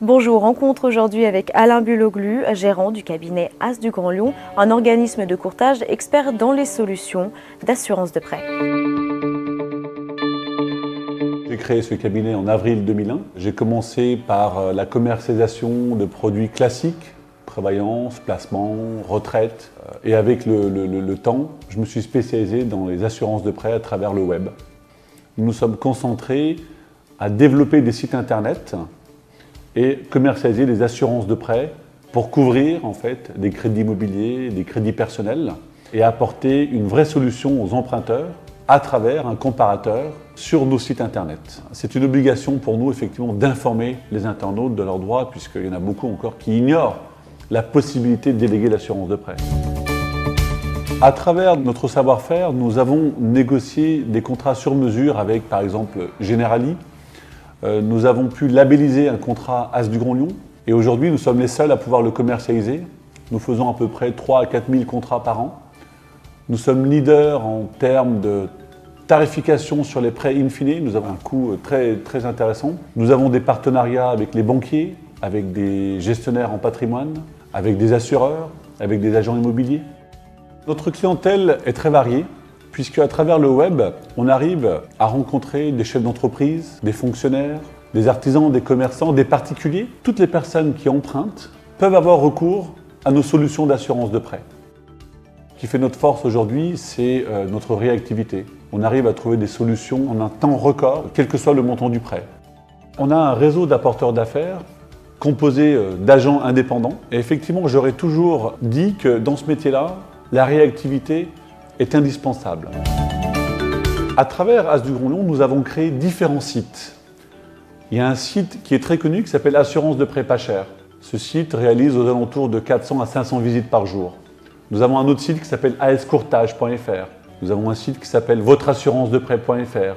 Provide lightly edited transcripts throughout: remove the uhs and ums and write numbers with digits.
Bonjour, rencontre aujourd'hui avec Alain Buloglu, gérant du cabinet As du Grand Lyon, un organisme de courtage expert dans les solutions d'assurance de prêt. J'ai créé ce cabinet en avril 2001. J'ai commencé par la commercialisation de produits classiques, prévoyance, placement, retraite. Et avec le temps, je me suis spécialisé dans les assurances de prêt à travers le web. Nous nous sommes concentrés à développer des sites internet et commercialiser des assurances de prêt pour couvrir en fait des crédits immobiliers, des crédits personnels et apporter une vraie solution aux emprunteurs à travers un comparateur sur nos sites internet. C'est une obligation pour nous effectivement d'informer les internautes de leurs droits puisqu'il y en a beaucoup encore qui ignorent la possibilité de déléguer l'assurance de prêt. À travers notre savoir-faire, nous avons négocié des contrats sur mesure avec par exemple Generali. Nous avons pu labelliser un contrat As du Grand Lyon et aujourd'hui nous sommes les seuls à pouvoir le commercialiser. Nous faisons à peu près 3 à 4 000 contrats par an. Nous sommes leaders en termes de tarification sur les prêts in fine. Nous avons un coût très intéressant. Nous avons des partenariats avec les banquiers, avec des gestionnaires en patrimoine, avec des assureurs, avec des agents immobiliers. Notre clientèle est très variée, puisque à travers le web, on arrive à rencontrer des chefs d'entreprise, des fonctionnaires, des artisans, des commerçants, des particuliers. Toutes les personnes qui empruntent peuvent avoir recours à nos solutions d'assurance de prêt. Ce qui fait notre force aujourd'hui, c'est notre réactivité. On arrive à trouver des solutions en un temps record, quel que soit le montant du prêt. On a un réseau d'apporteurs d'affaires composé d'agents indépendants. Et effectivement, j'aurais toujours dit que dans ce métier-là, la réactivité est indispensable. À travers As du Grand Lyon, nous avons créé différents sites. Il y a un site qui est très connu qui s'appelle Assurance de prêt pas cher. Ce site réalise aux alentours de 400 à 500 visites par jour. Nous avons un autre site qui s'appelle ascourtage.fr. Nous avons un site qui s'appelle votreassurancedeprêt.fr,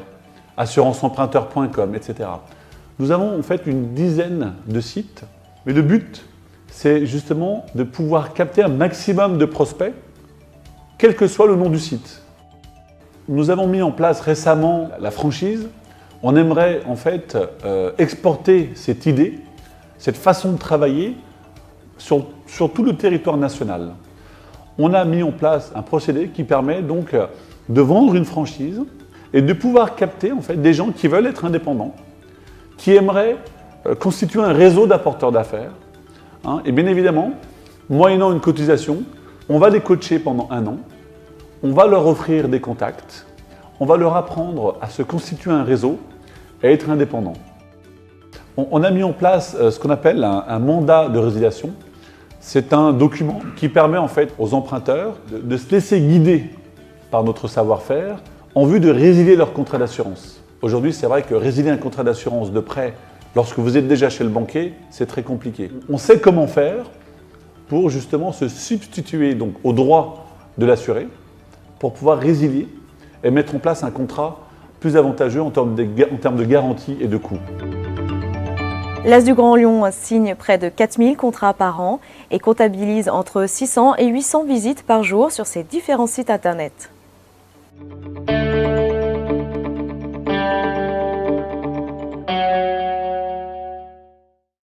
assuranceemprunteur.com, etc. Nous avons en fait une dizaine de sites, mais le but, c'est justement de pouvoir capter un maximum de prospects, quel que soit le nom du site. Nous avons mis en place récemment la franchise. On aimerait en fait exporter cette idée, cette façon de travailler sur tout le territoire national. On a mis en place un procédé qui permet donc de vendre une franchise et de pouvoir capter en fait des gens qui veulent être indépendants, qui aimeraient constituer un réseau d'apporteurs d'affaires. Et bien évidemment, moyennant une cotisation, on va les coacher pendant 1 an, on va leur offrir des contacts, on va leur apprendre à se constituer un réseau et à être indépendants. On a mis en place ce qu'on appelle un mandat de résiliation. C'est un document qui permet en fait aux emprunteurs de se laisser guider par notre savoir-faire en vue de résilier leur contrat d'assurance. Aujourd'hui, c'est vrai que résilier un contrat d'assurance de prêt lorsque vous êtes déjà chez le banquier, c'est très compliqué. On sait comment faire pour justement se substituer donc aux droits de l'assuré pour pouvoir résilier et mettre en place un contrat plus avantageux en termes de garantie et de coût. L'As du Grand Lyon signe près de 4000 contrats par an et comptabilise entre 600 et 800 visites par jour sur ses différents sites internet.